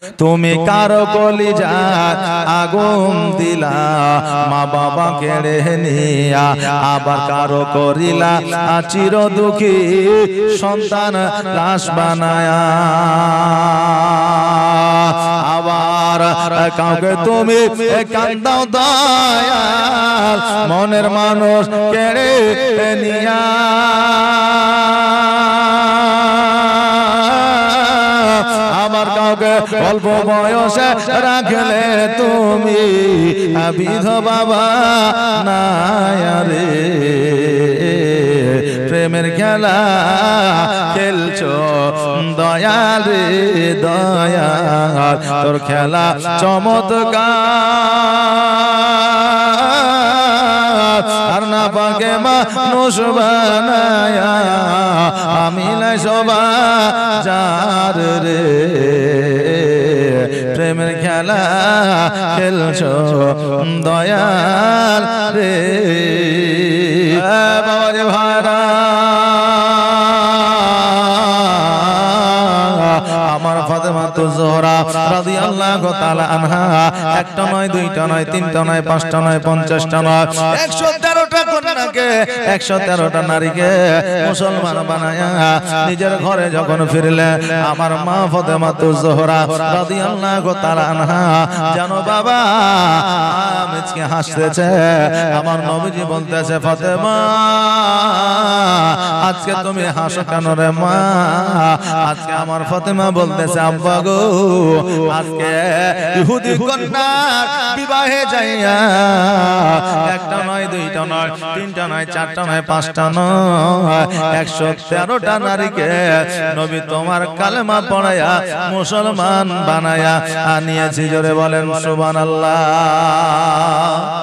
তুমি কারো কলিজা আগুন দিলা, মা বাবা কেড়ে নিয়া, আবার কারো করিলা চির দুঃখী সন্তান লাশ বানায়া। আবার কাউকে তুমি কান্দাও দয়াল, মনের মানুষ কেড়ে নিয়া। আবার কাউকে অল্প বয়সে রাখলে তুমি বিধবা বানায়া রে। প্রেমের খেলা খেলছো দয়াল রে দয়াল, তোর খেলা চমৎকার। আর না পাকে মানুষ বানায়া আমি নাই সবা যার রে। প্রেমের খেলা খেলছো দয়াল রে। বাবা রে ভাইরা, আমার ফাতেমা জোহরা রাদিয়াল্লাহু তাআলা আনহা একটা নয়, দুইটা নয়, তিনটা নয়, পাঁচটা নয়, 50টা নয়, 113টা কন্যাকে 113টা নারীকে মুসলমান বানায়া নিজের ঘরে যখন ফিরলে, আমার মা ফাতেমা জোহরা রাদিয়াল্লাহু তাআলা আনহা জানো বাবা আজকে হাসতেছে। আমার নবীজি বলতেছে, ফাতেমা আজকে তুমি হাসো কেন রে মা? আজকে আমার ফাতেমা বলতেছে, আব্বা গো আজকে ইহুদি কন্যার বিবাহে যাইয়া একটা নয়, দুইটা নয়, তিনটা নয়, চারটা নয়, পাঁচটা নয়, 113টা নারীকে নবী তোমার কালেমা পড়ায়া মুসলমান বানায়া আনিয়েছি। জোরে বলেন সুবহানাল্লাহ।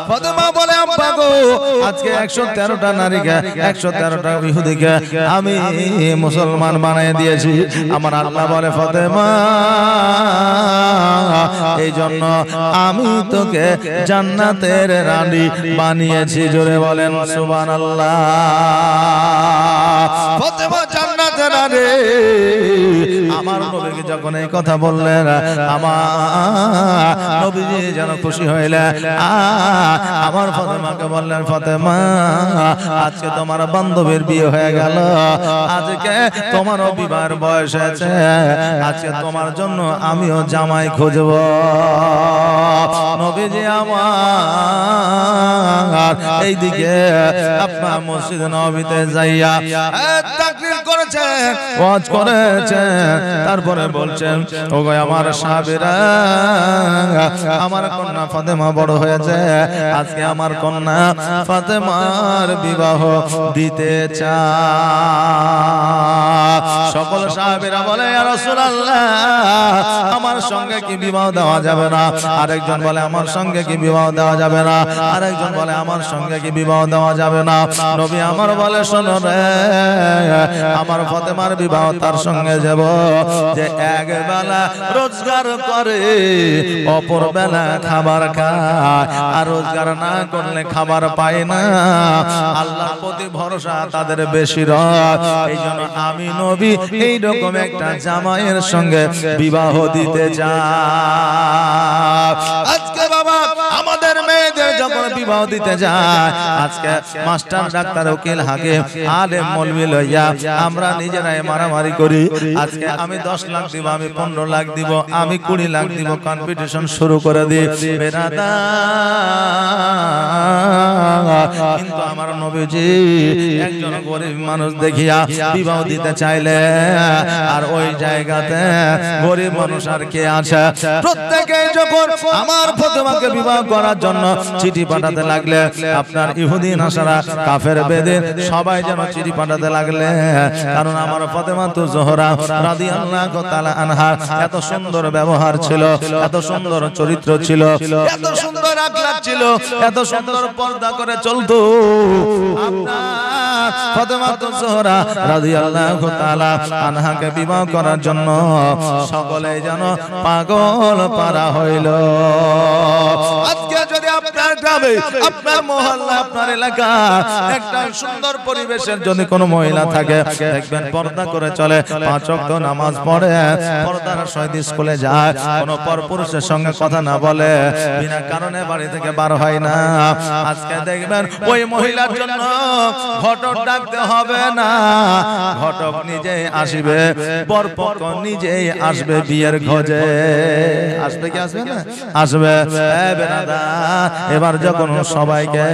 ফাতেমা বলে, আব্বা গো আজকে 113টা নারীকে 113টা ইহুদিকে আমি মুসলমান বানিয়ে দিয়েছি। আমার আল্লাহ বলে, ফাতেমা এই জন্য আমি তোকে জান্নাতের রানী বানিয়েছি। জোরে বলেন সুবহানাল্লাহ। ফাতেমা জান্নাতের রানী। আমার নবীকে যখন এই কথা বললেন, আমার নবীজি যেন খুশি হইলেন। আমার ফাতেমাকে বললেন, ফাতেমা আজকে তোমার বান্ধবীর বিয়ে হয়ে গেল, আজকে তোমারও বিবাহের বয়স হয়েছে, আজকে তোমার জন্য আমিও জামাই খুঁজব। নবীজি আমার এইদিকে আপনার মসজিদ নববীতে যাইয়া তাকরীর করেছেন, ওয়াজ করেছেন, তারপরে বলছেন, ওগো আমার সাহাবীরা, আমার কন্যা ফাতেমা বড় হয়েছে, আজকে আমার কন্যা ফাতেমার বিবাহ দিতে চায়। সকল সাহাবীরা বলে, ইয়া রাসূলুল্লাহ আমার সঙ্গে কি বিবাহ দেওয়া যাবে না? আরেকজন বলে, আমার সঙ্গে কি বিবাহ দেওয়া যাবে না? আরেকজন বলে, আমার সঙ্গে কি বিবাহ দেওয়া যাবে না? নবী আমার বলে, শোনো রে, আমার ফাতেমার বিবাহ তার সঙ্গে যাব যে এক বেলা রোজগার করে, অপর বেলা খাবার খায়, আর রোজগার না করলে খাবার পায় না। আল্লাহর প্রতি ভরসা তাদের বেশি রয়। এই জন্য আমি নবী এইরকম একটা জামাইয়ের সঙ্গে বিবাহ দিতে চাই। আজকে বাবা আমাদের মেয়েদের যখন বিবাহ দিতে যায়, আজকে মাস্টার, ডাক্তার, উকিল, হাকিম, আলেম, মৌলবি লইয়া আমরা নিজেরাই মারামারি করি। আজকে আমি 10 লাখ দিব, আমি 15 লাখ দিব, আমি 20 লাখ দিব, কম্পিটিশন শুরু করে দিই। কিন্তু আমার নবীজি একজন গরিব মানুষ দেখিয়া বিবাহ দিতে চাইলে, আর ওই জায়গাতে গরিব মানুষ আর কে আছে? প্রত্যেকে যখন আমার ফাতেমাকে বিবাহ করার জন্য চিঠি পাঠাতে লাগলে, আপনার ইহুদি নাসারা কাফের বেদে সবাই যেন চিঠি পাঠাতে লাগলে, কারণ আমার ফাতেমা জোহরা রাদিয়াল্লাহু তাআলা আনহা এত সুন্দর ব্যবহার ছিল, এত সুন্দর চরিত্র ছিল, এত সুন্দর আখলাক ছিল, এত সুন্দর পর্দা করে চলতো। আপনার ফাতেমা জোহরা রাদিয়াল্লাহু তাআলা আনহাকে বিবাহ করার জন্য সকলে যেন পাগল পারা হইল। আজকে যদি আপনার রাখতে হবে আপনার মহল্লা আপনার এলাকা একটা সুন্দর পরিবেশের যদি কোনো মহিলা থাকে দেখবেন পর্দা করে চলে 5 ওয়াক্ত নামাজ পড়ে পর্দার সহিত স্কুলে যায় কোনো পরপুরুষের সঙ্গে কথা না বলে বিনা কারণে বাড়ি থেকে বার হয় না আজকে দেখবেন ওই মহিলার জন্য ঘটক ডাকতে হবে না ঘটক নিজেই আসবে বরপক্ষ নিজেই আসবে বিয়ের খোঁজে আসবে কি আসবে না আসবে এবার যখন সবাইকে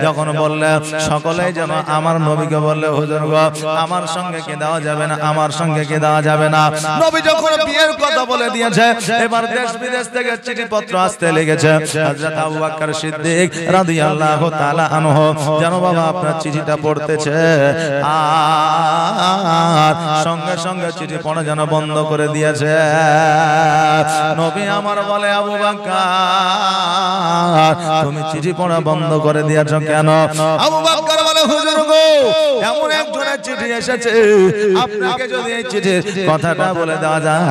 যখন বললে সকলেই যেন আমার নবীকে বললে হুজুর গো আমার সঙ্গে কি দেওয়া যাবে না আমার সঙ্গে কি দেওয়া যাবে না নবী যখন বিয়ের কথা বলে দিয়েছে এবার দেশ বিদেশ থেকে চিঠিপত্র আসতে লেগেছে হযরত আবু বকর সিদ্দিক রাদিয়াল্লাহু তাআলা আনহু যেন বাবা আপনার চিঠিটা পড়তেছে আর সঙ্গে সঙ্গে চিঠি পড়া যেন বন্ধ করে দিয়েছে নবী আমার বলে আবু বকর তুমি চিঠি পড়া বন্ধ করে দিয়েছো কেন আবু বকর বলে হুজুর গো এমন একজনের চিঠি এসেছে আপনাকে যদি এই চিঠির কথাটা বলে দেওয়া যায়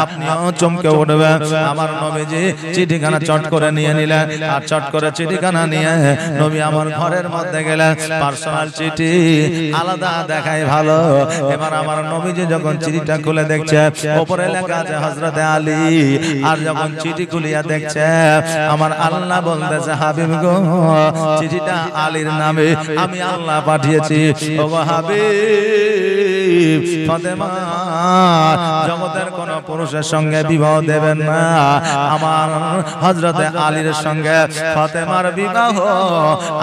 আপনিও চমকে উঠবেন আমার নবীজি চিঠিখানা চট করে নিয়ে নিলেন আর চট করে চিঠিখানা নিয়ে নবী আমার ঘরের মধ্যে গেলেন পার্সোনাল চিঠি আলাদা দেখাই ভালো এবার আমার নবীজি যখন চিঠিটা খুলে দেখছে উপরে লেখা আছে হযরতে আলী আর যখন চিঠি খুলিয়া দেখছে আমার আল্লাহ বলতেছে হাবিব গো চিঠিটা আলীর নামে আমি আল্লাহ পাঠিয়েছি ওগো হাবিব ফাতেমা জগতের কোন পুরুষের সঙ্গে বিবাহ দেবেন না আমার হযরতে আলীর সঙ্গে ফাতেমার বিবাহ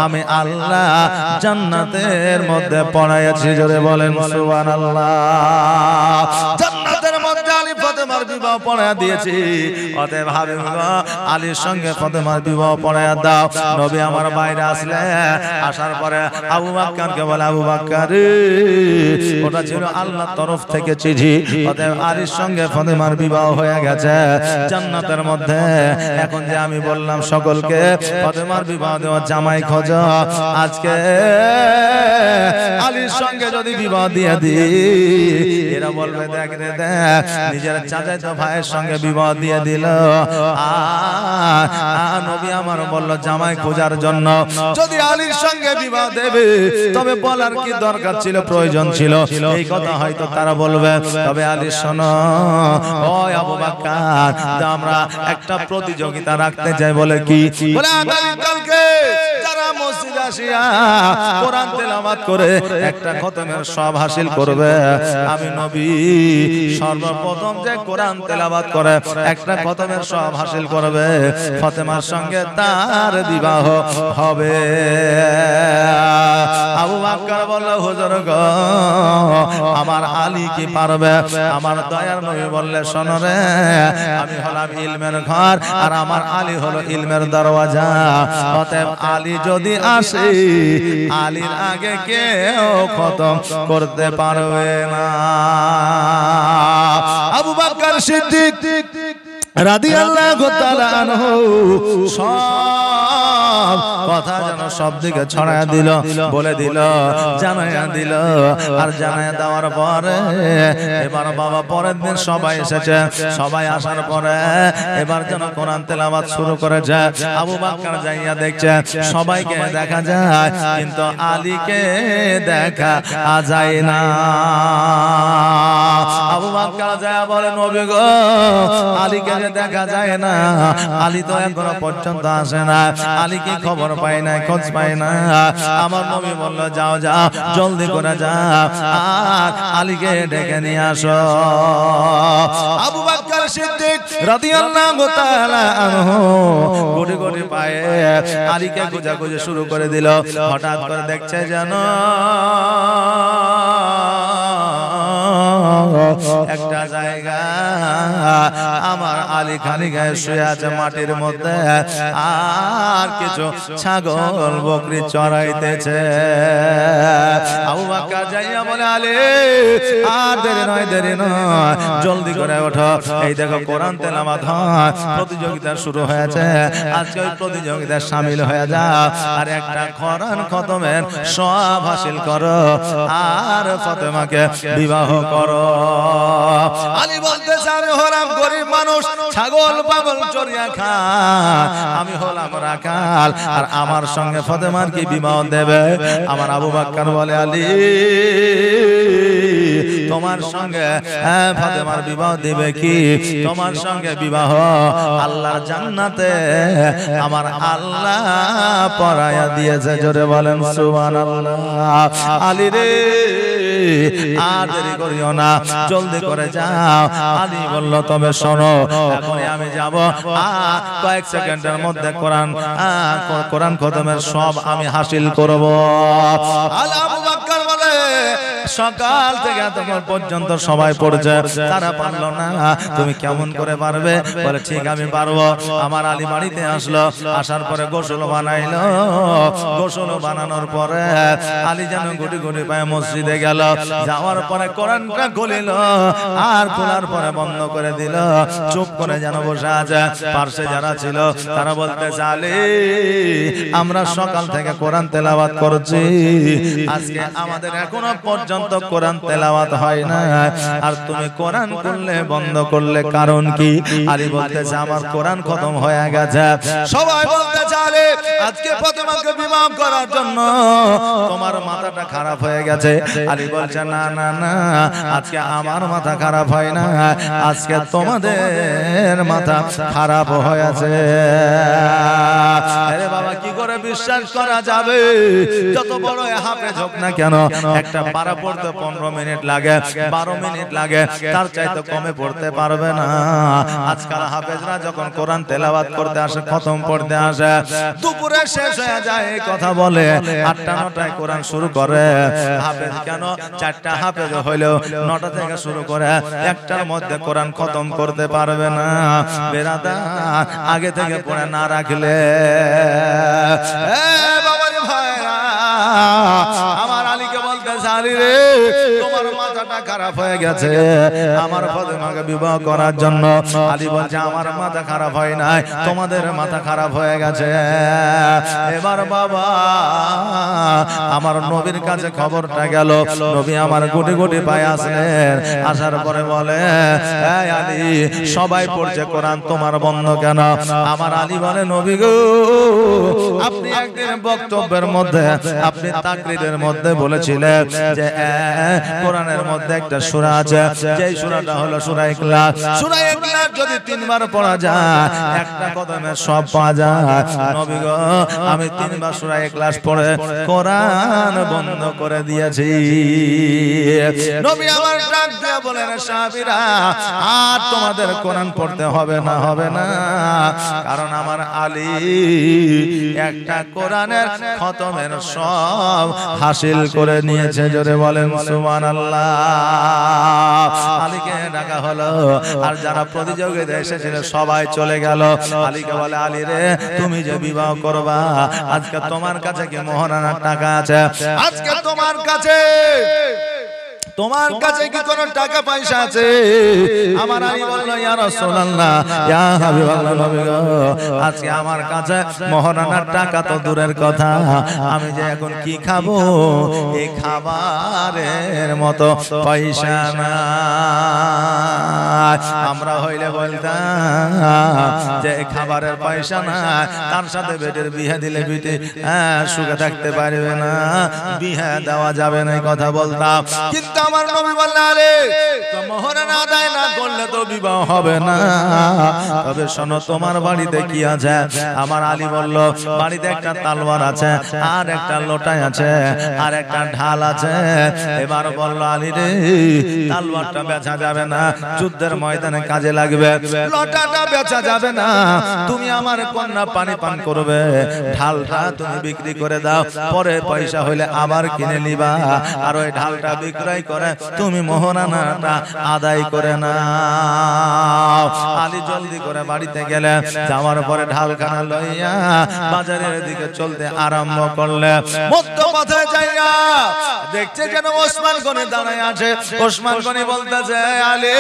আমি আল্লাহ জান্নাতের মধ্যে পড়াইয়াছি জোরে বলেন সুবহানাল্লাহ জান্নাতের মধ্যে আলী ফাতেমার বিবাহ পড়াইয়া দিয়েছি অতএব হাবিব আলীর সঙ্গে ফাতেমার বিবাহ পড়াইয়া দাও নবী আমার বাইরে আসলে আসার পরে আবু বকরকে বলে আবু বকর ওটা ছিল আল্লাহর তরফ থেকে চিঠি অতএব আলীর সঙ্গে ফাতেমার বিবাহ হয়ে গেছে জান্নাতের মধ্যে এখন যে আমি বললাম সকলকে ফাতেমার বিবাহ দেওয়া জামাই খোঁজো আজকে আলীর সঙ্গে যদি বিবাহ দিয়ে দিই এরা বলবে দেখ রে দেখ নিজের চাচাতো ভাইয়ের সঙ্গে বিবাহ দিয়ে দিল নবী আমার বলল জামাই খোঁজার জন্য যদি আলীর সঙ্গে বিবাহ দেবে তবে বলার কি দরকার ছিল প্রয়োজন ছিল এই কথা হয়তো তারা বলবে তবে আলী শোনো ও আবু বকর আমরা একটা প্রতিযোগিতা রাখতে চাই বলে কি বলে আগামীকালকে যারা মসজিদে আসিয়া কোরআন তেলাওয়াত করে একটা খতমের সব হাসিল করবে আমি নবী সর্বপ্রথম যে কোরআন তেলাওয়াত করে একটা খতমের সব হাসিল করবে ফাতেমার সঙ্গে তার বিবাহ হবে আবু বকর বলল হুজুর গো আমার আলী কি পারবে আমার দয়ার নবী বললে শোনো রে আমি হলাম ইলমের ঘর আর আমার আলী হলো ইলমের দরওয়াজা অতএব আলী যদি আসে আলীর আগে কেউ খতম করতে পারবে না আবু বকর সিদ্দিক রাদিয়াল্লাহু তাআলা আনহু সব কথা যেন সব দিকে ছড়ায়া দিল বলে দিল জানায়া দিল আর জানায়া দেওয়ার পরে এবার বাবা পরের দিন সবাই এসেছে সবাই আসার পরে এবার যেন কোরআন তেলাওয়াত শুরু করেছে আবু বকর যাইয়া দেখছে সবাইকে দেখা যায় কিন্তু আলীকে দেখা যায় না আবু বকর যায় বলে নবী গো আলীকে দেখা যায় না আলী তো এখনো পর্যন্ত আসে না আলী কি খবর পায় না খোঁজ পায় না আমার নবী বলল যাও যাও জলদি করে যাও আর আলীকে ডেকে নিয়ে আসো আবু বকর সিদ্দিক রাদিয়াল্লাহু তাআলা আনহু গুটি গুটি পায়ে আলীকে খোঁজাখুঁজি শুরু করে দিল হঠাৎ করে দেখছে যেন একটা জায়গা আমার আলী খালি গায়ে শুয়ে আছে মাটির মধ্যে আর কিছু ছাগল বকরি চড়াইতেছে আবু বকর যাইয়া বলে আলী আর দেরি নয় জলদি করে ওঠো এই দেখো কোরআন তেলাওয়াত হয় প্রতিযোগিতা শুরু হয়েছে আজকে ওই প্রতিযোগিতায় শামিল হয়ে যাও আর একটা কোরআন খতমের সব হাসিল করো আর ফাতেমাকে বিবাহ করো আলী বলতেছে আমি হলাম গরিব মানুষ, ছাগল পাগল চড়িয়া খা, আমি হলাম রাখাল, আর আমার সঙ্গে ফাতেমার কি বিবাহ দেবে? আমার আবু বকর বলে আলী তোমার সঙ্গে ফাতেমার বিবাহ দিবে কি? তোমার সঙ্গে বিবাহ আল্লাহর জান্নাতে আমার আল্লাহ পরায়া দিয়েছে। জোরে বলেন সুবহানাল্লাহ। আলী রে আর দেরি করিও না, জলদি করে যাও। আলী বলল তবে শোনো, এখনই আমি যাব, কয়েক সেকেন্ডের মধ্যে কোরআন খতমের সব আমি হাসিল করব। আবু বকর বলে সকাল থেকে তখন পর্যন্ত সবাই পড়ছে, তারা পারলো না, তুমি কেমন করে পারবে? বলে ঠিক আমি পারবো। আমার আলী বাড়িতে আসলো, আসার পরে গোসল বানাইলো, গোসল বানানোর পরে আলী যেন গুটি গুটি পায়ে মসজিদে গেল, যাওয়ার পরে কোরআনটা খুলিল, আর খোলার পরে বন্ধ করে দিল, চুপ করে যেন বসে আছে। পাশে যারা ছিল তারা বলতে আলী আমরা সকাল থেকে কোরআন তেলাওয়াত করছি, আজকে আমাদের এখনো পর্যন্ত কোরআন তেলাওয়াত হয় না, আর তুমি কোরআন খুললে বন্ধ করলে কারণ কি? আলী বলতেছে আমার কোরআন খতম হয়ে গেছে। সবাই বলতেছে আলী আজকে ফাতেমাকে বিবাহ করার জন্য তোমার মাথাটা খারাপ হয়ে গেছে। আলী বলছে না না না, আজকে আমার মাথা খারাপ হয় না, আজকে তোমাদের মাথা খারাপ হয়েছে। আরে বাবা কি করে বিশ্বাস করা যাবে? যত বড় হাফেজ হোক না কেন, একটা পারা পড়তে 15 মিনিট লাগে, 12 মিনিট লাগে, তার চাইতে কমে পড়তে পারবে না। আজকাল হাফেজরা যখন কোরআন তেলাওয়াত করতে আসে, খতম পড়তে আসে, দুপুরে শেষ হয়ে যায় এই কথা বলে, 8টা-9টায় কোরআন শুরু করে। হাফেজ কেন 4টা হাফেজ হইলেও 9টা থেকে শুরু করে 1টার মধ্যে কোরআন খতম করতে পারবে না। বেরাদা আগে থেকে পড়ে না রাখলে বাবারে ভাইরা, আমার আলীকে বলতে আলী রে তোমার মাথাটা খারাপ হয়ে গেছে আমার ফাতেমাকে বিবাহ করার জন্য। আলী বলছে আমার মাথা খারাপ হয় নাই, তোমাদের মাথা খারাপ হয়ে গেছে। এবার বাবা আমার নবীর কাছে খবরটা গেল, নবী আমার গুটি গুটি পায়ে আসলেন, আসার পরে বলে এই আলী সবাই পড়ছে কোরআন, তোমার বন্ধ কেন? আমার আলী বলে নবী গো আপনি একদিন বক্তব্যের মধ্যে, আপনি তাকরীরের মধ্যে বলেছিলেন যে কোরআনের মধ্যে একটা সূরা আছে, যেই সূরাটা হলো সূরা ইখলাস। সূরা ইখলাস যদি 3 বার পড়া যায় একটা কদমে সব পাওয়া যায়। নবী গো আমি 3 বার সূরা ইখলাস পড়ে কোরআন বন্ধ করে দিয়েছি। নবী আমার ডাক দিয়ে বলেন সাহাবীরা আর তোমাদের কোরআন পড়তে হবে না, হবে না, কারণ আমার আলী একটা কোরআনের খতমের সব হাসিল করে নিয়েছে। জোরে বলেন সুবহানাল্লাহ। আলীকে ডাকা হলো, আর যারা প্রতিযোগিতা এসেছিল সবাই চলে গেল। আলীকে বলে আলী রে তুমি যে বিবাহ করবা, আজকে তোমার কাছে কি মোহরানার টাকা আছে? আজকে তোমার কাছে কি কোনো টাকা পয়সা আছে? আমার আলী বলল ইয়া রাসূলুল্লাহ, ইয়া হাবিবাল্লাহ, নবী গো আজকে আমার কাছে মোহরানার টাকা তো দূরের কথা, আমি যে এখন কি খাবো এই খাবারের মতো পয়সা না। আমরা হইলে বলতাম যে খাবারের পয়সা না, তার সাথে বেটের বিয়ে দিলে বিটে সুখে থাকতে পারবে না, বিয়ে দেওয়া যাবে না, এই কথা বলতাম। কিন্তু আমার নবী বললেন আরে মোহরানা আদায় না করলে তো বিবাহ হবে না। তবে শোনো তোমার বাড়িতে কি আছে? আমার আলী বলল বাড়িতে একটা তলোয়ার আছে, আর একটা লোটা আছে, আর একটা ঢাল আছে। এবার বলল আলী রে তলোয়ারটা বেচা যাবে না, যুদ্ধের ময়দানে কাজে লাগবে। লোটাটা বেচা যাবে না, তুমি আমার কন্যা পানি পান করবে। ঢালটা তুমি বিক্রি করে দাও, পরে পয়সা হইলে আবার কিনে নিবা, আর ওই ঢালটা বিক্রয় করে তুমি মোহরানাটা আদায় করে নাও। আলী জলদি করে বাড়িতে গেলেন, যাওয়ার পরে ঢালখানা লইয়া বাজারের দিকে চলতে আরম্ভ করলেন। মধ্য পথে যাইয়া দেখছে যেন ওসমান গনি দাঁড়ায় আছে। ওসমান গনি বলতেছে আলী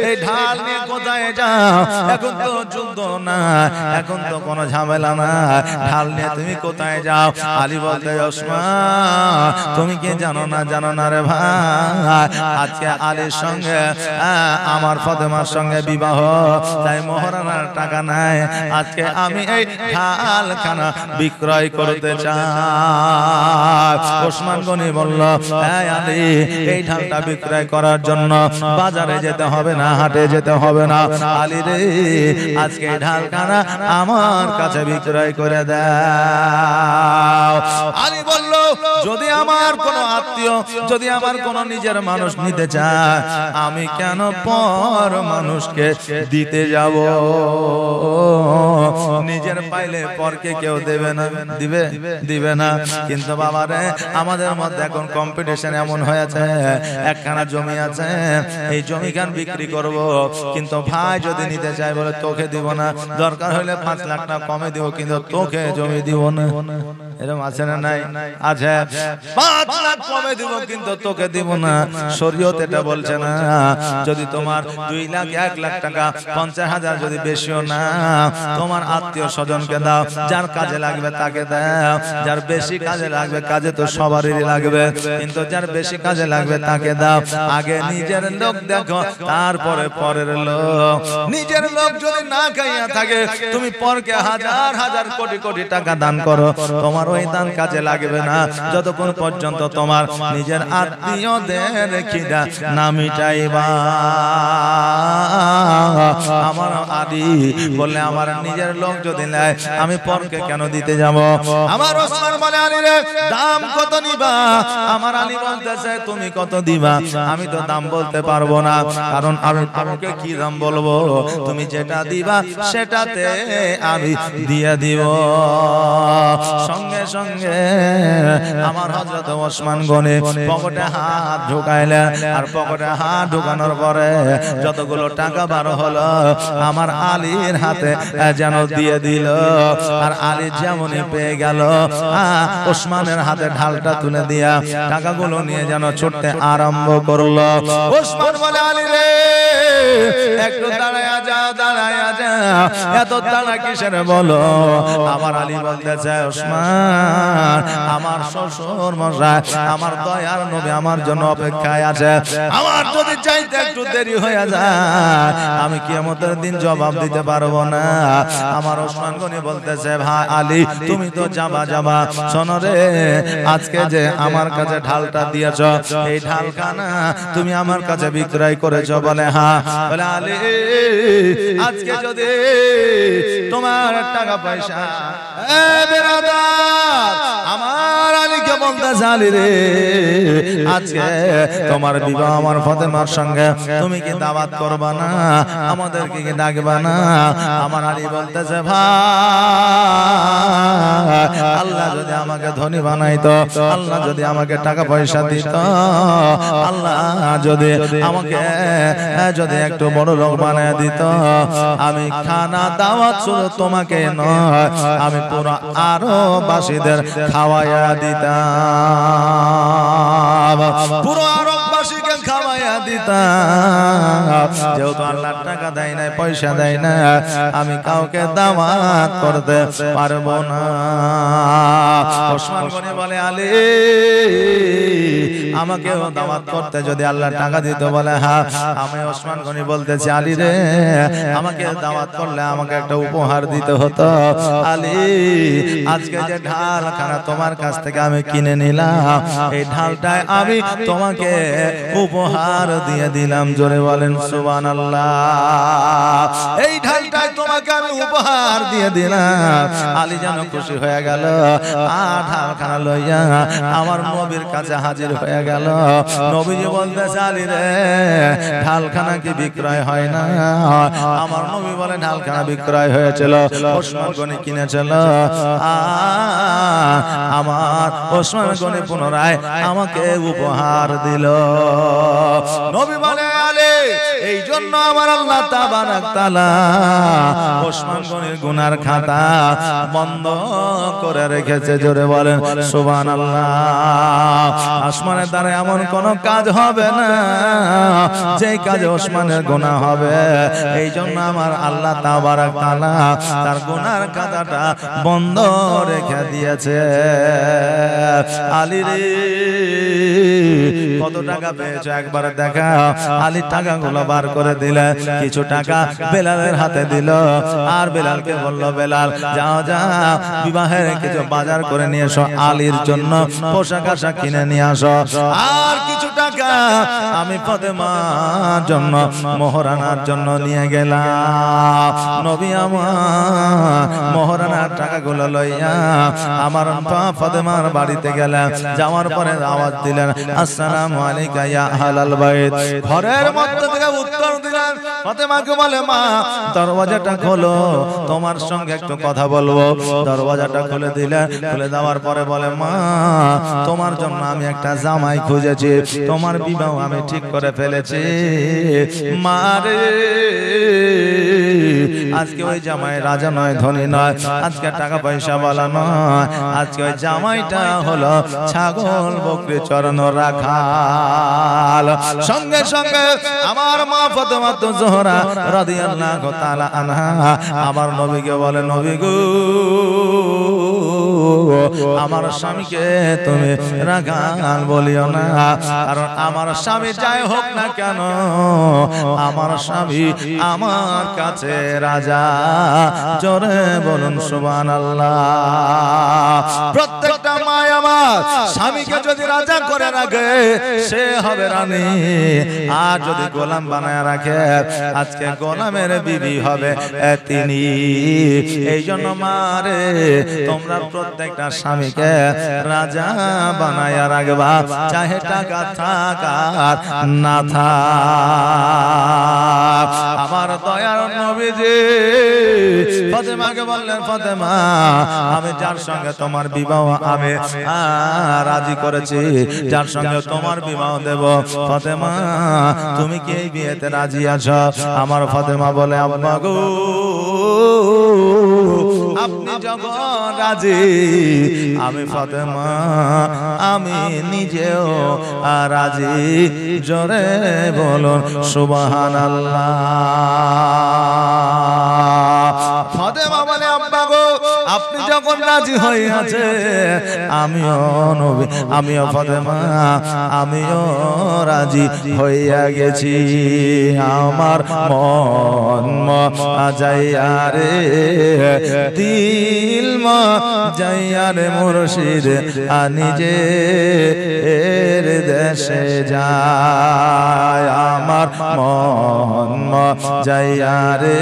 এই ঢাল নিয়ে কোথায় যাও? এখন তো যুদ্ধ না, এখন তো কোনো ঝামেলা না, ঢাল নিয়ে তুমি কোথায় যাও? আলী বলতে ওসমান তুমি কি জানো না রে ভাই, আজকে আলীর সঙ্গে আমার ফাতেমার সঙ্গে বিবাহ, তাই মোহরানার টাকা নাই, আজকে আমি এই ঢালখানা বিক্রয় করতে চাই। ওসমান গনি বলল, এই আলী, এই ঢালটা বিক্রয় করার জন্য বাজারে যেতে হবে না, হাটে যেতে হবে না। আলী রে, আজকে ঢালখানা আমার কাছে বিক্রয় করে দাও। আলী বলল, যদি আমার কোনো আত্মীয়, যদি আমার কোনো নিজের মানুষ নিতে চায়, আমি কেন পর মানুষকে দিতে যাব? নিজের পাইলে পরকে কেউ দেবে না, দিবে দিবে না। কিন্তু বাবারে, আমাদের মধ্যে এখন কম্পিটিশন এমন হয়েছে, একখানা জমি আছে, এই জমিখান বিক্রি করব, কিন্তু ভাই যদি নিতে চায় বলে তোকে দিব না, দরকার হলে 5 লাখ টাকা কমে দিব, কিন্তু তোকে জমি দিব না। এরকম আছে না নাই? আছে। 5 লাখ কমে দিব, কিন্তু তোকে দিব না। শরীয়ত এটা বলছে না। যদি তোমার 2 লাখ 1 লাখ টাকা 50,000 যদি বেশিও না, তোমার আত্মীয় স্বজনকে দাও, যার কাজে লাগবে তাকে দাও। যার বেশি কাজে লাগবে, কাজে তো সবারই লাগবে, কিন্তু যার বেশি কাজে লাগবে তাকে দাও। আগে নিজের লোক দেখো, তারপরে পরের লোক। নিজের লোক যদি না খাইয়া থাকে, তুমি পরকে হাজার হাজার কোটি কোটি টাকা দান করো, তোমার ওই দান কাজে লাগবে না, যতক্ষণ পর্যন্ত তোমার নিজের আত্মীয়দের খিদা না মিটাইবা। আমার আলী বললে, আমার নিজের লোক যদি নেয়, আমি পরকে কেন দিতে যাব? আমার ওসমান বলে, আলী রে, দাম কত নিবা? আমার আলী বলতেছে, তুমি কত দিবা? আমি তো দাম বলতে পারবো না, কারণ আমি তোমাকে কি দাম বলবো? তুমি যেটা দিবা সেটাতে আমি দিয়ে দিব। সঙ্গে সঙ্গে আমার হযরত ওসমান গনি পকেটে হাত ঢুকাইলেন, আর পকেটে হাত ঢুকানোর পরে যতগুলো টাকা বার হলো, আমার আলীর হাতে যেন দিয়ে দিল। আর আলী যেমনই পেয়ে গেল, ওসমানের হাতে ঢালটা তুলে দিয়া টাকাগুলো নিয়ে যেন ছুটতে আরম্ভ করলো। ওসমান বলে, আলী রে, একটু দাঁড়ায়া যাও, দাঁড়ায়া যাও, এত দাঁড়া কিসের বলো? আমার আলী বলতেছে, ওসমান, আমার শ্বশুর মশাই, আমার দয়ার নবী আমার জন্য অপেক্ষায় আছে, আমার যদি চাইতে একটু দেরি হয়ে যায়, আমি কিয়ামতের দিন জবাব দিতে পারবো না। আমার ওসমান গনি বলতেছে, ভাই আলী, তুমি তো যাবা যাবা, শোনো রে, আজকে যে আমার কাছে ঢালটা দিয়েছ, এই ঢালখানা তুমি আমার কাছে বিক্রয় করেছো? বলে হ্যাঁ। বলে, আলী, আজকে যদি তোমার টাকা পয়সা, আমার আলীকে বলতেছে, আলী রে, আজকে তোমার বিবাহ আমার ফাতেমার সঙ্গে, তুমি কি দাওয়াত করবা না? আমাদেরকে কি ডাকবা না? আমার আলী বলতেছে, ভাই, আল্লাহ যদি আমাকে ধনী বানাইতো, আল্লাহ যদি আমাকে টাকা পয়সা দিত, আল্লাহ যদি আমাকে যদি একটু বড় লোক বানায় দিত, আমি খানা দাওয়াত শুধু তোমাকে নয়, আমি পুরো আরো বাসীদের খাওয়াইয়া দিতাম, পুরো আরববাসীকে খাওয়াইয়া দিতাম। যেহেতু আল্লাহ টাকা দেয় না, পয়সা দেয় না, আমি কাউকে দাওয়াত করতে পারবো না। ওসমান গনি বলে, আলী, আমাকেও দাওয়াত করতে যদি আল্লাহ টাকা দিত? বলে হ্যাঁ। আমি ওসমান গনি বলতেছি, আলী রে, আমাকে দাওয়াত করলে আমাকে একটা উপহার দিতে হতো। আলী, আজকে যে ঢালখানা তোমার কাছ থেকে আমি কিনে নিলাম, এই ঢালটায় আমি তোমাকে উপহার দিয়ে দিলাম। জোরে বলেন সুবহানাল্লাহ। এই ঢালটায় তোমাকে আমি উপহার দিয়ে দিলাম। আলী যেন খুশি হয়ে গেল, ঢালখানা লইয়া আমার নবীর কাছে হাজির হয়ে গেল। নবীজি বলতেছে, আলী রে, ঢালখানা কি বিক্রয় হয় না? আমার নবী বলে, ঢালখানা বিক্রয় হয়েছিল, ওসমান গনি কিনেছিল। আমার ওসমান গনি পুনরায় আমাকে উপহার দিল। নবী বলে, আলী, এই জন্য আমার আল্লাহ তাবারাক তাআলা ওসমান গনির গুনার খাতা বন্ধ করে রেখেছে। জোরে বলেন সুবহানাল্লাহ। আসমানের দ্বারা এমন কোন কাজ হবে না যেই কাজে ওসমানের গুনাহ হবে। এই জন্য আমার আল্লাহ তাবারাক তাআলা তার গুনার খাতাটা বন্ধ রেখে দিয়েছে। আলী রে কত টাকা পেয়েছো একবার দেখা। আলী টাকাগুলো বার করে দিলে, কিছু টাকা বেলালের হাতে দিল, আর বেলালকে বলল, বেলাল যাও যাও বিবাহের কিছু বাজার করে নিয়ে এসো, আলীর জন্য পোশাক আশাক কিনে নিয়ে আসো। আর কিছু টাকা আমি ফাতেমার জন্য মোহরানার জন্য নিয়ে গেলাম। নবী আমার মোহরানার টাকাগুলো লইয়া আমার ফাতেমার বাড়িতে গেলেন। যাওয়ার পরে আওয়াজ দিলেন, আসসালামু আলাইকা ইয়া আহলাল বাইত। ঘরের মধ্যে থেকে উত্তর দিলেন। ফাতেমাকে বলে, মা দরওয়াজাটা খোলো, তোমার সঙ্গে একটু কথা বলবো। দরওয়াজাটা খুলে দিলেন। খুলে দেওয়ার পরে বলে, মা তোমার জন্য আমি একটা জামাই খুঁজেছি, তোমার বিবাহ আমি ঠিক করে ফেলেছি। মা রে আজকে ওই জামাই রাজা নয়, ধনী নয়, আজকে টাকা পয়সা বলা নয়, আজকে ওই জামাইটা হলো ছাগল বকরি চরানো রাখাল। সঙ্গে সঙ্গে আমার মা ফাতেমা জোহরা রাদিয়াল্লাহু তাআলা আনহা আমার নবীকে বলে, নবী গো আমার স্বামীকে তুমি রাগাল বলিও না, কারণ আমার স্বামী যাই হোক না কেন আমার স্বামী আমার কাছে রাজা। জোরে বলুন সুবহানাল্লাহ। প্রত্যেকটা মা আমার স্বামীকে যদি রাজা করে রাখে সে হবে রানী, আর যদি গোলাম বানায় রাখে আজকে গোলামের বিবি হবে তিনি। এই জন্য মারে তোমরা প্রত্যেকটা স্বামীকে রাজা বানায় রাখবা, চাহে টাকা থাক আর না থাক। আমার দয়ার নবীজি ফাতেমাকে বললেন, ফাতেমা আমি যার সঙ্গে তোমার বিবাহ আমি রাজি করেছি, যার সঙ্গে তোমার বিবাহ দেব, ফাতেমা তুমি কি এই বিয়েতে রাজি আছো? আমার ফাতেমা বলে, আব্বা গো আপনি যখন রাজি, আমি ফাতেমা আমি নিজেও রাজি। জোরে বলুন সুবহানাল্লাহ। ফাতেমা বলে, আব্বা গো আপনি যখন রাজি হইয়াছে আমিও নবী, আমিও ফাতেমা আমিও রাজি হইয়া গেছি। আমার মন যাইয়া রে দিল যাইয়া রে মুর্শিদ নিজে এর দেশে যায়। আমার মন যাইয়া রে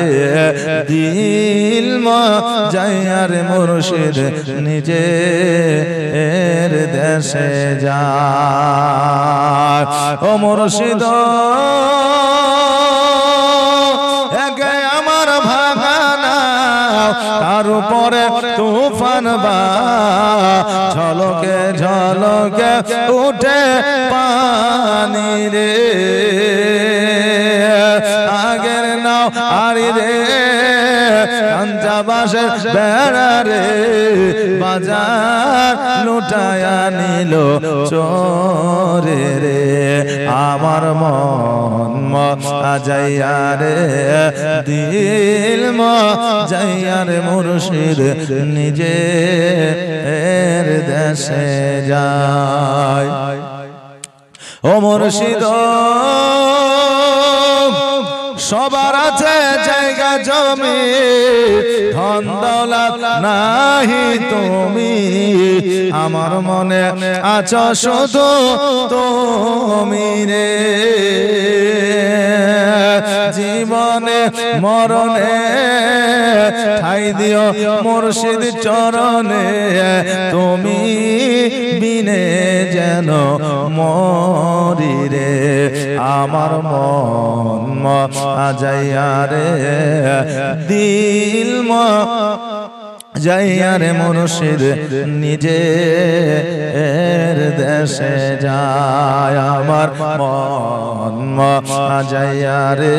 দিল যাইয়া রে মুর্শিদ নিজে এর দেশে যায়। ও মুর্শিদ আমার ভাঙানা তার উপরে তুফান বা ঝলকে ঝলকে উঠে পানি রে, আগের নাও আরি রে কাঞ্চাবাসের বেড়া রে, বাজার লুটায়া নিল চোরে রে। আমার মন যাইয়া রে দিল যাইয়া রে মুর্শিদ নিজে এর দেশে যায়। ও মুর্শিদ সবার আছে জায়গা জমি, ধন দৌলত নাহি তুমি, আমার মনে আছো শুধু তুমি রে। জীবনে মরণে ঠাই দিও মুর্শিদ চরণে, তুমি বিনে যেন মরি রে। আমার মন যাইয়া রে দিল যাইয়ারে মুর্শিদ নিজের দেশে যায় আমার মন যাইয়ারে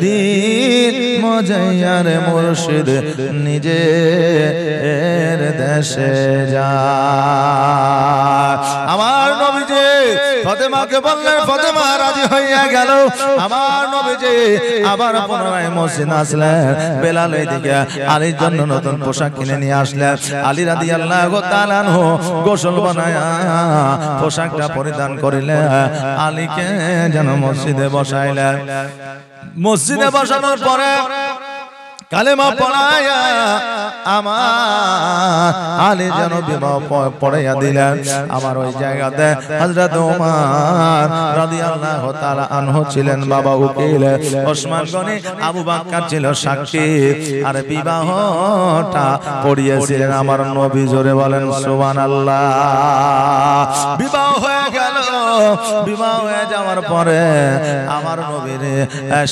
দিন মজাইয়ারে মুর্শিদ নিজের দেশে যায় আমার নবীজি ফাতেমাকে বললেন ফাতেমা রাজি হইয়া গেল আমার নবীজি আবার পুনরায় মসজিদে আসলেন বেলাল এদিকে আলীর জন্য নতুন পোশাক কিনে নিয়ে আসলেন আলী রাদিয়াল্লাহু তাআলা আনহু গোসল বানায়া পোশাকটা পরিধান করিলেন আলীকে যেন মসজিদে বসাইলেন মসজিদে বসানোর পরে কালেমা পড়ায়া আমার আলী যেন বিবাহ পড়াইয়া দিলেন আমার ওই জায়গাতে হযরত ওমর রাদিয়াল্লাহু তাআলা আনহু ছিলেন বাবা উকিল ওসমান গনি আবু বকর ছিল সাক্ষী আর বিবাহটা পড়িয়েছিলেন আমার নবী জোরে বলেন সুবহানাল্লাহ বিবাহ হয়ে গেল বিবাহ হয়ে যাওয়ার পরে আমার নবীর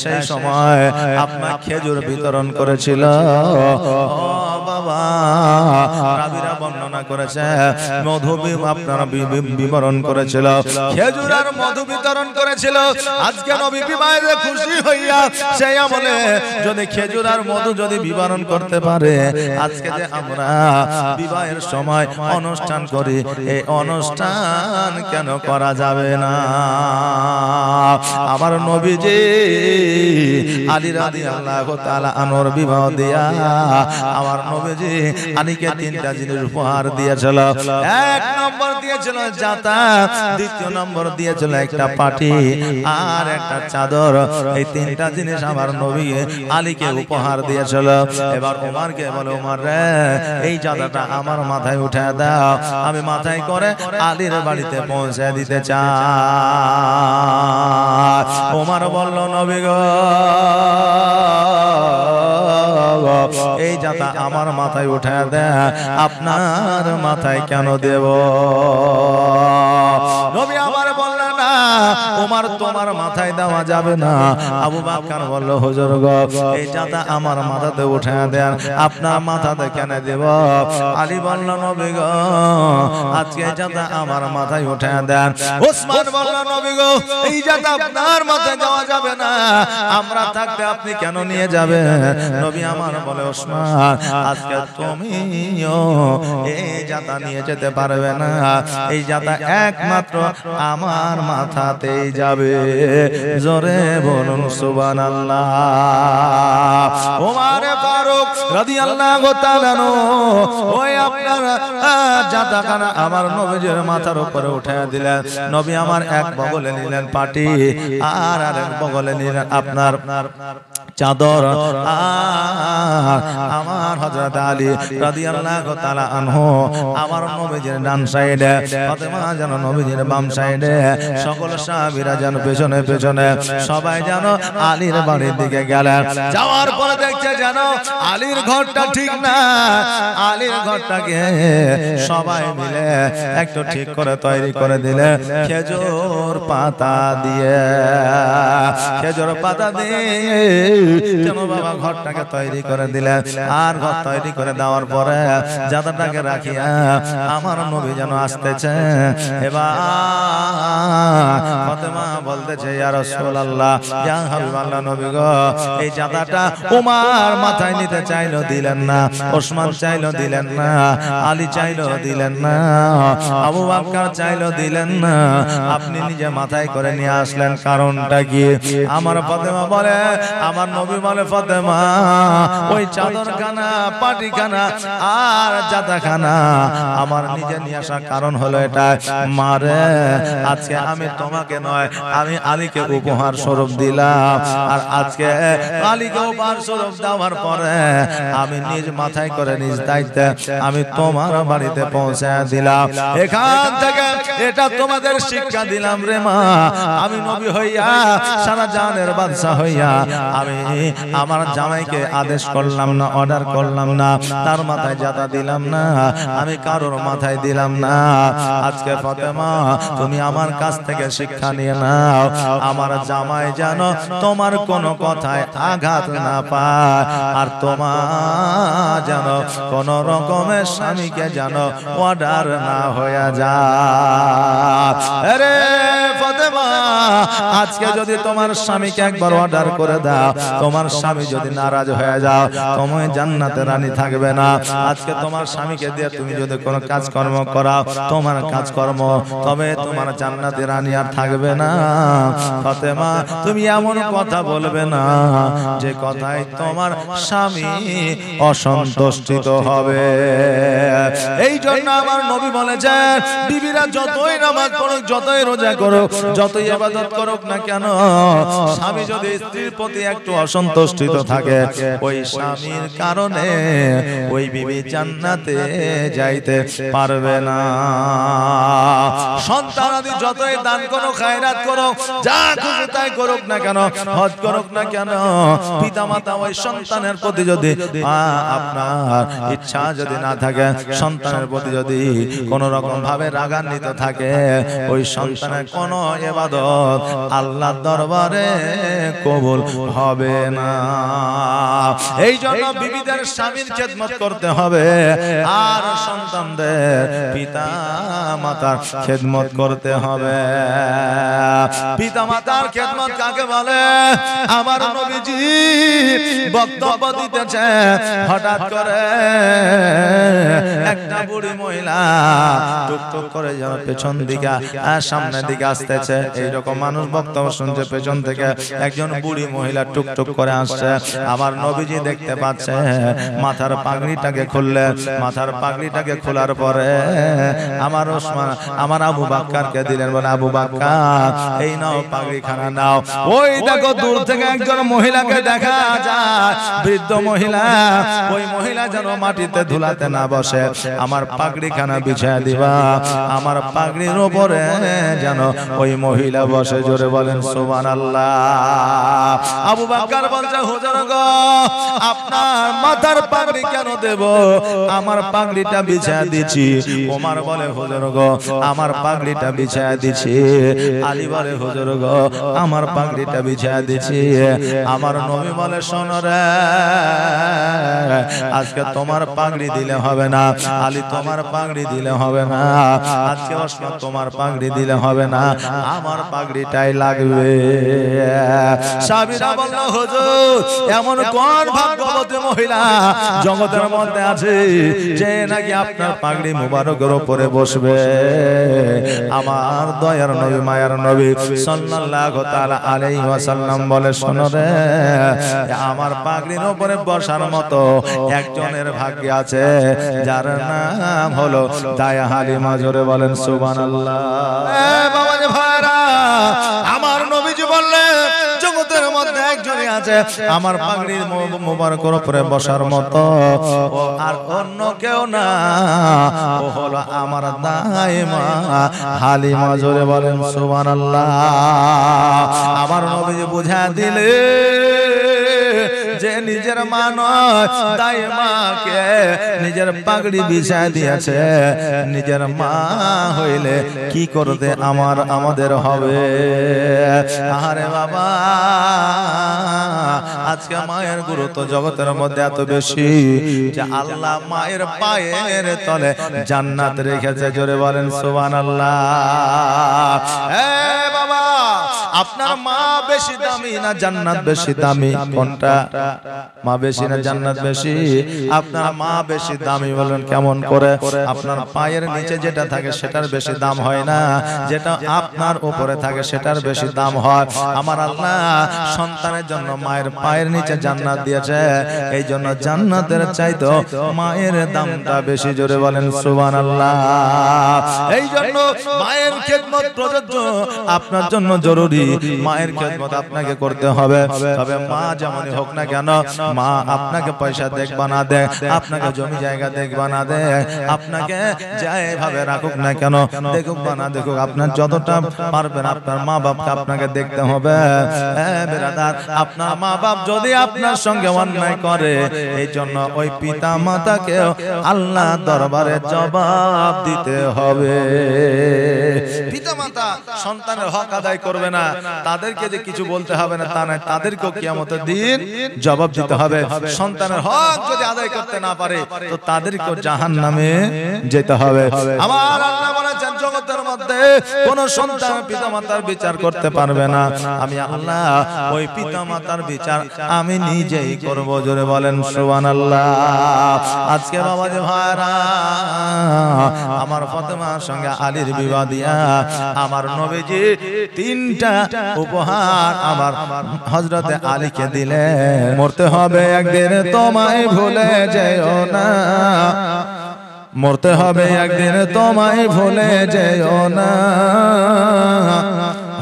সেই সময় আপনার খেজুর বিতরণ করেছিল ও বাবা রাবিরা বর্ণনা করেছে মধু আপনারা বিবরণ করেছিল খেজুর আর মধু বিতরণ করেছিল আজকে নবী বিবাহে খুশি হইয়া সেই আমলে যদি খেজুর আর মধু যদি বিবরণ করতে পারে আজকে যে আমরা বিবাহের সময় অনুষ্ঠান করি এই অনুষ্ঠান কেন করা যাবে না আমার নবীজি আলী রাদিয়াল্লাহু তাআলা আনহুর বিবাহ দিয়া আমার নবীজি আলীকে তিনটা জিনিস উপহার দিয়েছিল এক নম্বর দিয়েছিল জাতা দ্বিতীয় নম্বর দিয়েছিল একটা পাটি আর একটা চাদর এই তিনটা জিনিস আমার নবী আলীকে উপহার দিয়েছিল এবার ওমরকে বলে ওমর রে এই জাতাটা আমার মাথায় উঠায় দাও আমি মাথায় করে আলীর বাড়িতে পৌঁছে দিতে চাই ওমর বলল নবী গো এই জাতা আমার মাথায় উঠায় দেয় আপনার মাথায় কেন দেব নবী আমার বললেন না ওমর তোমার মাথায় দেওয়া যাবে না আবু বকর বলল হুজুর গো এই জাতা আমার মাথাতে উঠায় দেন আপনার মাথাতে কেন দেব আলী বলল নবী গো আজকে জাতা আমার মাথায় উঠায় দেন ওসমান বলল নবী গো এই জাতা আপনার মাথায় দেওয়া যাবে না আমরা থাকতে আপনি কেন নিয়ে যাবেন নবী আমার বলে ওসমান আজকে তুমিও এই জাতা নিয়ে যেতে পারবে না এই জাতা একমাত্র আমার মাথাতেই যাবে জোরে বলুন সুবহানাল্লাহ ওমর ফারুক রাদিয়াল্লাহু তাআলা ওই আপনার জাতাখানা আমার নবীর মাথার উপরে উঠায় দিলেন নবী আমার এক বগলে নিলেন পাটি আর আরেক বগলে নিলেন আপনার চাদর আমার হযরত আলী রাদিয়াল্লাহু তাআলা আনহু আমার নবীর ডান সাইডে ফাতেমা যেন নবীর বাম সাইডে সকল সাহাবীরা যেন পেছনে পেছনে সবাই যেন আলীর বাড়ির দিকে গেলেন যাওয়ার পরে দেখছে যেন আলীর ঘরটা ঠিক না আলীর ঘরটাকে সবাই মিলে একটু ঠিক করে তৈরি করে দিলে খেজুর পাতা দিয়ে যেন বাবা ঘরটাকে তৈরি করে দিলেন আর ঘর তৈরি করে দেওয়ার পরে জাতাটাকে রাখিয়া আমার নবী যেন আসতেছে এবার ফাতেমা বলতেছে ইয়া রাসূলুল্লাহ ইয়া হাবিবাল্লাহ নবী গো এই জাতাটা ওমর মাথায় নিতে চাইলো দিলেন না ওসমান চাইলো দিলেন না আলী চাইলো দিলেন না আবু বকর চাইলো দিলেন না আপনি নিজে মাথায় করে নিয়ে আসলেন কারণটা কি আমার ফাতেমা বলে আমার নবী বলে ফাতেমা ওই চাদরখানা পাটিখানা আর জাতাখানা আমার নিজে নিয়ে আসার কারণ হলো এটা মারে আজকে আমি তোমাকে নয় আমি আলীকে উপহার স্বরূপ দিলাম আর আজকে আলীকে উপহার স্বরূপ দেওয়ার পরে আমি নিজ মাথায় করে নিজ দায়িত্বে আমি তোমার বাড়িতে পৌঁছে দিলাম এখান থেকে এটা তোমাদের শিক্ষা দিলাম রে মা আমি নবী হইয়া সারা জাহানের বাদশা হইয়া আমি আমার জামাইকে আদেশ করলাম না অর্ডার করলাম না, তার মাথায় জাতা দিলাম না, আমি কারোর মাথায় দিলাম না। আজকে ফাতেমা তুমি আমার কাছ থেকে শিক্ষা নিয়ে নাও, আমার জামাই যেন তোমার কোনো কথায় আঘাত না পায়, আর তোমার যেন কোন রকমের স্বামীকে যেন অর্ডার না হয়ে যায়। আরে ফাতেমা, আজকে যদি তোমার স্বামীকে একবার অর্ডার করে দাও, তোমার স্বামী যদি নারাজ হয়ে যাও, তুমি জান্নাতে রানী থাকবে না। আজকে তোমার স্বামীকে দিয়ে তুমি যদি কোনো কাজকর্ম করাও, তোমার কাজকর্ম, তবে তোমার জান্নাতে রানী আর থাকবে না। ফাতেমা, তুমি এমন কথা বলবে না যে কথায় তোমার স্বামী অসন্তুষ্ট হবে। এই জন্য আমার নবী বলেছেন, বিবিরা যতই নামাজ পড়ুক, যতই রোজা করুক, যতই ইবাদত করুক না কেন, স্বামী যদি স্ত্রীর প্রতি একটু অসন্তুষ্ট থাকে, ওই স্বামীর কারণে ওই বিবি জান্নাতে যাইতে পারবে না। সন্তানাদি যতই দান করো, খায়রাত করো, যা খুশি তাই করুক না কেন, হজ করুক না কেন, পিতামাতা ওই সন্তানের প্রতি যদি আপনার ইচ্ছা যদি না থাকে, সন্তানের প্রতি যদি কোন রকম ভাবে রাগান্বিত থাকে, ওই সন্তানের কোন ইবাদত আল্লাহর দরবারে কবুল হবে না। এই জন্য বিবিদের স্বামীর খেদমত করতে হবে, আর সন্তানদের পিতা মাতার খেদমত করতে হবে। পিতা মাতার খেদমত কাকে বলে? আমার নবীজি বক্তব্য দিতেছে, হঠাৎ করে একটা বুড়ি মহিলা টুকটুক করে যেন পেছন দিকে সামনের দিকে আসতেছে। এইরকম মানুষ বক্তব্য শুনছে, পেছন থেকে একজন বুড়ি মহিলা টুকটুক করে আসছে। আমার নবীজি দেখতে পাচ্ছে, মাথার পাগড়িটাকে খুললে, মাথার পাগড়িটাকে খোলার পরে আমার ওসমান, আমার আবু বাক্কারকে দিলেন, বলে আবু বাক্কার এই নাও পাগড়ি খানা নাও। ওই দেখো দূর থেকে একজন মহিলাকে দেখা যায়, বৃদ্ধ মহিলা। ওই মহিলা যেন মাটিতে ধুলাতে না বসে, আমার পাগড়ি খানা বিছায় দিবা, আমার পাগড়ির উপরে যেন ওই মহিলা বসে। জোরে বলেন সুবহানাল্লাহ। আবু বাক্কার বলছে, হুজুর গো, আপনার মাথার পাগড়ি কেন দেব? আমার পাগড়িটা বিছায় দিছি। ওমর বলে, হুজুর গো, আমার পাগড়িটা বিছায় দিছি। আলী বলে, হুজুর গো, আমার পাগড়িটা বিছায় দিছি। আমার নবী বলে, শোনো রে, আজকে তোমার পাগড়ি দিলে হবে না, আলী তোমার পাগড়ি দিলে হবে না, আজকে ওসমান তোমার পাগড়ি দিলে হবে না, আমার পাগড়িটাই লাগবে। সাহাবীরা বলল, হুজুর, এমন কোন ভাগ্যবতী মহিলা জগতের মধ্যে আছে যে নাকি আপনার পাগড়ি মুবারকের উপরে বসবে? আমার দয়ার নবী, মায়ার নবী সাল্লাল্লাহু তাআলা আলাইহি ওয়াসাল্লাম বলে, শোনো রে, আমার পাগড়ির উপরে বসার মতো একজনের ভাগ্য আছে, যার নাম হলো দায়া হালিমা। জোরে বলেন সুবহানাল্লাহ। বাবা যে ভাইরা, আমার নবীজি বললেন, জগতের মধ্যে একজনই আছে আমার পাগড়ির মুবারকের উপরে বসার মতো, আর অন্য কেউ না, ও হলো আমার দাইমা হালিমা। জোরে বলেন সুবহানাল্লাহ। আমার নবীজি বুঝা দিলে যে নিজের মা নয়, দাইমাকে নিজের পাগড়ি বিছায় দিয়েছে, নিজের মা হইলে কি করতে আমাদের হবে? আরে বাবা, আজকে মায়ের গুরুত্ব জগতের মধ্যে এত বেশি যে আল্লাহ মায়ের পায়ের তলে জান্নাত রেখেছে। জোরে বলেন সুবহানাল্লাহ। বাবা, আপনার মা বেশি দামি না জান্নাত বেশি দামি? কোনটা? মা বেশি না জান্নাত বেশি? আপনার মা বেশি দামি। বলেন কেমন করে? আপনার পায়ের নিচে যেটা থাকে সেটার বেশি দাম হয় না, যেটা আপনার উপরে থাকে সেটার বেশি দাম হয়। আমার আল্লাহ সন্তানের জন্য মায়ের পায়ের নিচে জান্নাত দিয়েছে, এই জন্য জান্নাতের চাইতো মায়ের দামটা বেশি। জোরে বলেন সুবহানাল্লাহ। এই জন্য মায়ের খেদমত প্রযোজ্য আপনার জন্য জরুরি। মায়ের খেদমত আপনাকে করতে হবে। তবে মা যেমনই হোক না কেন, মা আপনাকে পয়সা দেখবা না দেয়, আপনাকে জমি জায়গা দেখবা না দেয়, আপনাকে যেভাবে রাখুক না কেন, দেখুক বা না দেখুক, আপনার যতটা পারবেন আপনার মা বাপকে আপনাকে দেখতে হবে। বেরাদার, আপনার মা বাপ যদি আপনার সঙ্গে অন্যায় করে, এই জন্য ওই পিতা মাতাকে আল্লাহ দরবারে জবাব দিতে হবে। পিতা মাতা সন্তানের হক আদায় করবে না, তাদেরকে যে কিছু বলতে হবে না তা নয়, তাদেরকেও কিয়ামতের দিন জবাব দিতে হবে। সন্তানের হক যদি আদায় করতে না পারে তো তাদেরকেও জাহান্নামে যেতে হবে। আমার আল্লাহ বলেছেন জগতের মধ্যে কোন সন্তান পিতা মাতার বিচার করতে পারবে না, আমি আল্লাহ ওই পিতা মাতার বিচার আমি নিজেই করব। জোরে বলেন সুবহানাল্লাহ। আজকে বাবা যে ভাইরা, আমার ফাতেমার সঙ্গে আলীর বিবাহ দিয়া আমার নবীজি 3টা উপহার আমার হযরতে আলীকে দিলেন। মরতে হবে একদিন তোমায় ভুলে যেও না, মরতে হবে একদিন তোমায় ভুলে যেও না,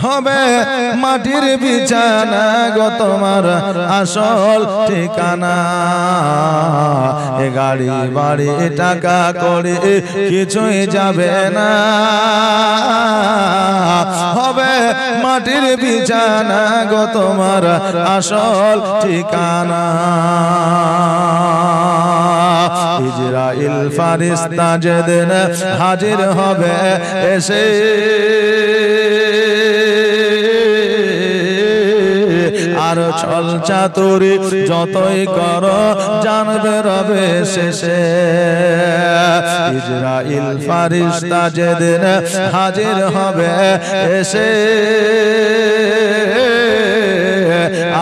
হবে মাটির বিছানা গো তোমার আসল ঠিকানা। এ গাড়ি বাড়ি টাকা করে কিছুই যাবে না, হবে মাটির বিছানা গো তোমার আসল ঠিকানা। ইজরাইল ফারিস্তা যেদিন হাজির হবে এসে, আর ছল চাতুরি যতই করো জানবে রবে শেষে। ইজরাইল ফারিস্তা যেদিন হাজির হবে এসে,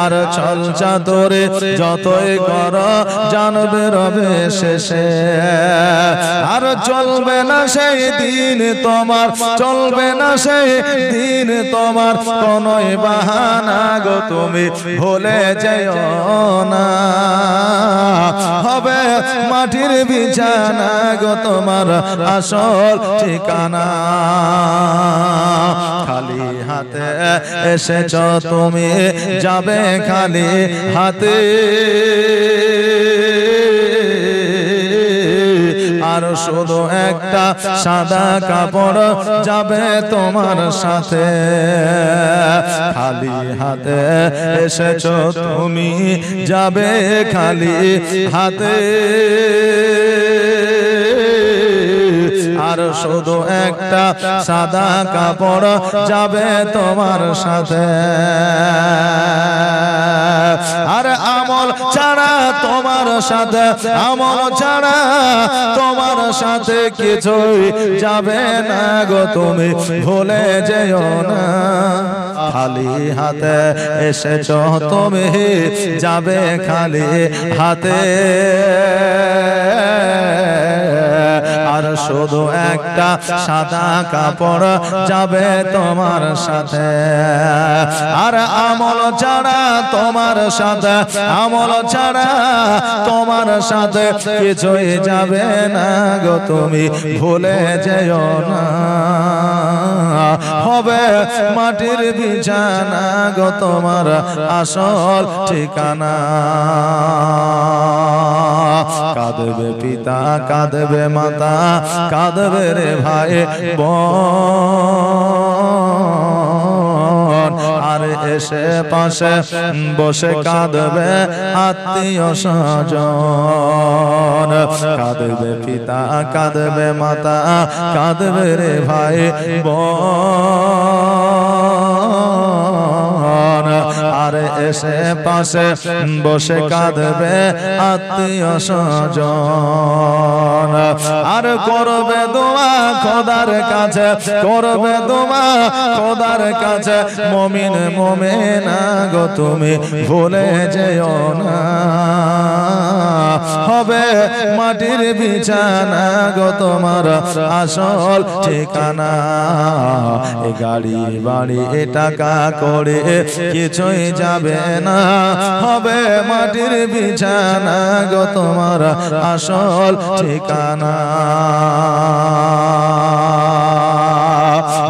আর ছল চাতুরি যতই করো জানবে রবে শেষে। আর চলবে না সেই দিন তোমার, চলবে না সেই দিন তোমার, কোনই বাহানা গো তুমি ভুলে যেও না, হবে মাটির বিছানা গো তোমার আসল ঠিকানা। খালি হাতে এসেছ তুমি, যাবে খালি হাতে, আর শুধু একটা সাদা কাপড় যাবে তোমার সাথে। খালি হাতে এসেছো তুমি, যাবে খালি হাতে, আর শুধু একটা সাদা কাপড় যাবে তোমার সাথে। আর আমল ছাড়া তোমার সাথে, আমল ছাড়া তোমার সাথে কিছুই যাবে না গো তুমি ভুলে যেও না। খালি হাতে এসেছো তুমি, যাবে খালি হাতে, আর শুধু একটা সাদা কাপড় যাবে তোমার সাথে। আর আমল ছাড়া তোমার সাথে, আমল ছাড়া তোমার সাথে কিছুই যাবে না গো তুমি ভুলে যেও না, হবে মাটির বিছানা গো তোমার আসল ঠিকানা। কাঁদবে পিতা, কাঁদবে মাতা, কাঁদবে রে ভাই বোন, আর এসে পাশে বসে কাঁদবে আত্মীয় স্বজন। কাঁদবে পিতা, কাঁদবে মাতা, কাঁদবে রে ভাই বোন, আর এসে পাশে বসে কাঁদবে আত্মীয় স্বজন। আর করবে দোয়া খোদার কাছে, করবে দোয়া খোদার কাছে, মুমিন মুমিনা গো তুমি ভুলে যেও না, হবে মাটির বিছানা গো তোমার আসল ঠিকানা। এ গাড়ি বাড়ি টাকা করে কিছুই যাবে না, হবে মাটির বিছানা গো তোমার আসল ঠিকানা।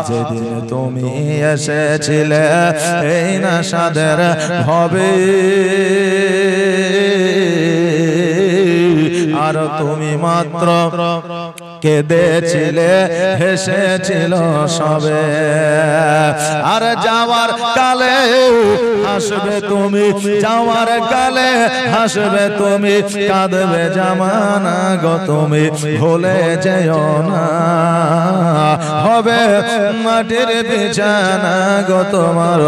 যেদিন তুমি এসেছিলে এই নাশাদের ভবে আর তুমি মাত্র কেঁদেছিলে হেসেছিল সবে আর যাওয়ার কালে হাসবে তুমি যাওয়ার কালে হাসবে তুমি কাঁদবে জামানা গো তুমি ভুলে যেও না হবে মাটির বিছানা গো তোমার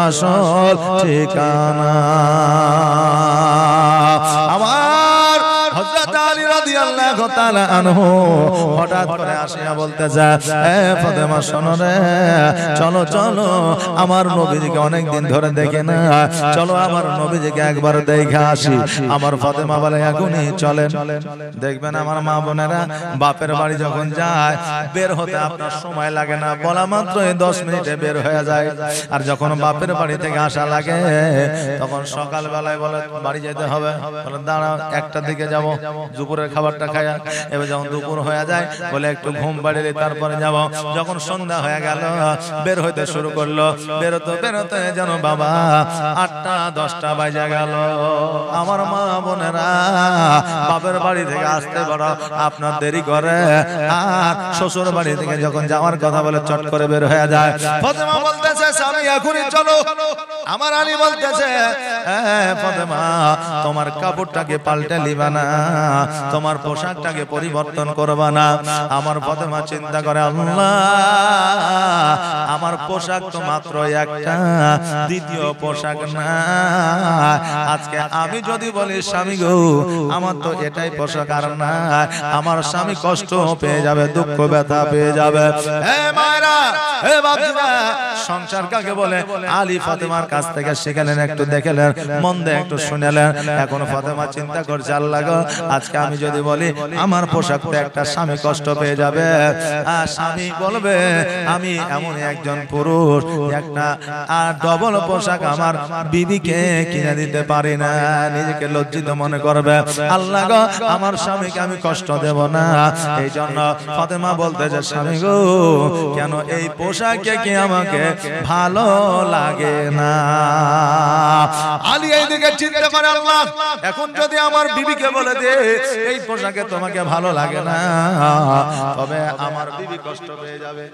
আসল ঠিকানা আমার হযরত আলী রাদিয়াল্লাহু তাআলা আনহু হঠাৎ করে আসিয়া বলতেছে এ ফাতেমা শোনো রে চলো চলো আমার নবীজিকে অনেক দিন ধরে দেখে না চলো আমার নবীজিকে একবার দেখে আসি আমার ফাতেমা বলে এখনই চলেন দেখবেন আমার মা বোনেরা বাপের বাড়ি যখন যায় বের হতে আপনার সময় লাগে না বলা মাত্র 10 মিনিটে বের হয়ে যায় আর যখন বাপের বাড়ি থেকে আসা লাগে তখন সকাল বেলায় বলে বাড়ি যেতে হবে বলে দাঁড়াও একটা দিকে যাব দুপুরের খাবারটা খায়া এবার যখন দুপুর হয়ে যায় বলে একটু ঘুম পাড়িয়ে তারপরে যাব যখন সন্ধ্যা হয়ে গেল বের হইতে শুরু করলো বেরোতে বেরোতে যেন বাবা 8টা 10টা বাজে গেল আমার মা বোনেরা বাপের বাড়ি থেকে আসতে বড় আপনার দেরি করে আর শ্বশুর বাড়ি থেকে যখন যাওয়ার কথা বলে চট করে বের হয়ে যায় ফাতেমা বলতেছে স্বামী এখনই চলো আমার আলী বলতেছে ফাতেমা তোমার কাপড়টাকে পাল্টে লিবা না তোমার পোশাকটাকে পরিবর্তন করবা না আমার ফাতেমা চিন্তা করে আল্লাহ আমার পোশাক তো মাত্র একটা দ্বিতীয় পোশাক না আজকে আমি যদি বলি স্বামী গো আমার তো এটাই পোশাক আর না আমার স্বামী কষ্ট পেয়ে যাবে দুঃখ ব্যথা পেয়ে যাবে হে মায়েরা হে বাপজিরা সংসার কাকে বলে আলী ফাতেমার কাছ থেকে শিখলেন একটু দেখলেন মন দিয়ে একটু শুনলেন এখন ফাতেমা চিন্তা করছে আল্লাহ গো আজকে আমি যদি বলি আমার পোশাক তো একটা স্বামী কষ্ট পেয়ে যাবে আর স্বামী বলবে আমি এমন একজন পুরুষ একটা ডবল পোশাক আমার বিবিকে কিনে দিতে পারি না নিজেকে লজ্জিত মনে করবে আল্লাহ গো আমার স্বামীকে আমি কষ্ট দেব না এই জন্য ফাতেমা বলতেছে স্বামী গো কেন এই পোশাকে কি আমাকে ভালো লাগে না আলী এইদিকে চিন্তা করে আল্লাহ এখন যদি আমার বিবিকে বলে দে এই পোশাকে তোমাকে ভালো লাগে না তবে আমার বিবি কষ্ট পেয়ে যাবে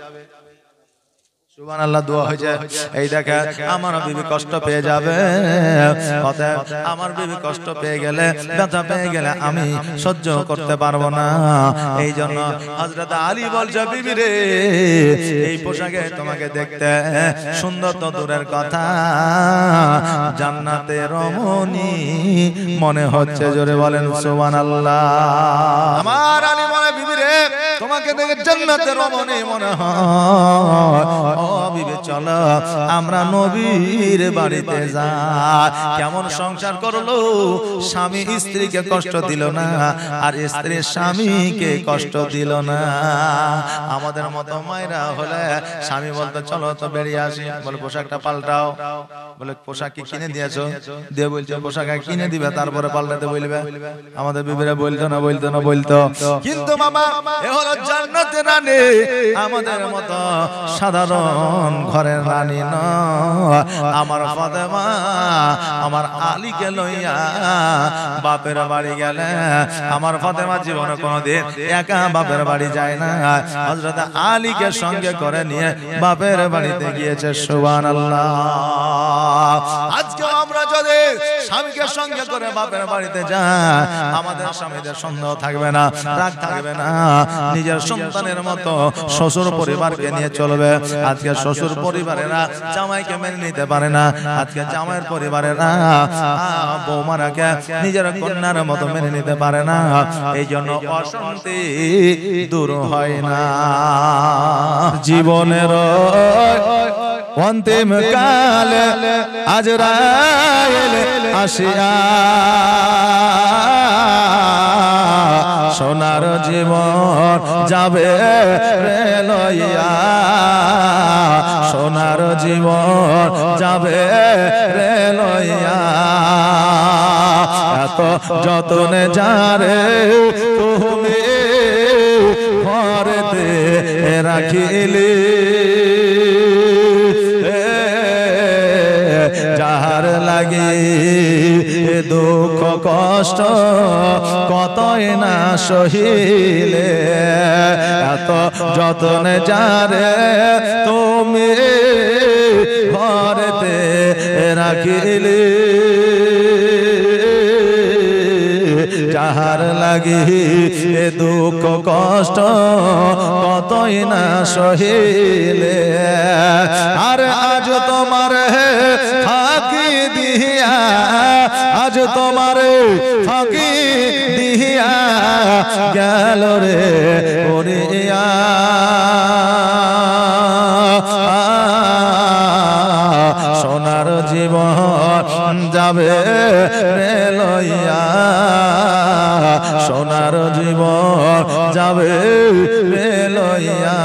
সুবহানাল্লাহ দোয়া হয়েছে এই দেখে আমার বিবি কষ্ট পেয়ে যাবে আমার বিবি কষ্ট পেয়ে গেলে ব্যথা পেয়ে গেলে আমি সহ্য করতে পারবো না এই জন্য হযরত আলী বলছে বিবি রে এই পোশাকে তোমাকে দেখতে সুন্দর তো দূরের কথা জান্নাতের রমণী মনে হচ্ছে জোরে বলেন সুবহানাল্লাহ আমার আলী বলে বিবি রে তোমাকে দেখে জান্নাতের রমণী মনে হয় ও বিবি চলো আমরা নবীর বাড়িতে যাই কেমন সংসার করলো স্বামী স্ত্রীকে কষ্ট দিল না আর স্ত্রী স্বামীকে কষ্ট দিল না আমাদের মতো মায়েরা হলে স্বামী বলতে চলো তো বেরিয়ে আসি বলে পোশাকটা পাল্টাও বলে পোশাক কি কিনে দিয়েছো দিয়ে বলছে পোশাক কিনে দিবে তারপরে পাল্টাতে বলবে আমাদের বিবিরা বলতো না কিন্তু মামা এ হলো জান্নাতের রানী আমাদের মতো সাধারণ ঘরের রানী নয় আমার ফাতেমা আমার আলীকে লইয়া বাপের বাড়ি গেলে আমার ফাতেমা জীবনে কোনোদিন একা বাপের বাড়ি যায় না হযরত আলীকে সঙ্গে করে নিয়ে বাপের বাড়িতে গিয়েছে সুবহানাল্লাহ আজকে আমরা যদি স্বামীকে সঙ্গে করে বাপের বাড়িতে যাই আমাদের স্বামীদের সন্দেহ থাকবে না রাগ থাকবে না নিজের সন্তানের মতো শ্বশুর পরিবারকে নিয়ে চলবে আজকে শ্বশুর পরিবারেরা জামাইকে মেনে নিতে পারে না আজকে জামাইয়ের পরিবারেরা বৌমারাকে নিজের কন্যার মতো মেনে নিতে পারে না এই জন্য অশান্তি দূর হয় না জীবনের অন্তিম কালে আজরাইল আসিয়া সোনার জীবন যাবে রে লইয়া সোনার জীবন যাবে রে লইয়া এত যতনে যারে তুমি ঘরেতে রাখিলি যাহার লাগি দুঃখ কষ্ট কতই না সহিলে এত যতনে যারে তুমি ঘরেতে রাখিলে যাহার লাগি দুঃখ কষ্ট কতই না সহিলে আর আজ তোমার ফাঁকি দিয়া আজ তোমার ফাঁকি দিয়া গেল রে ওরিয়া সোনার জীবন যাবে রে লইয়া সোনার জীবন যাবে রে লইয়া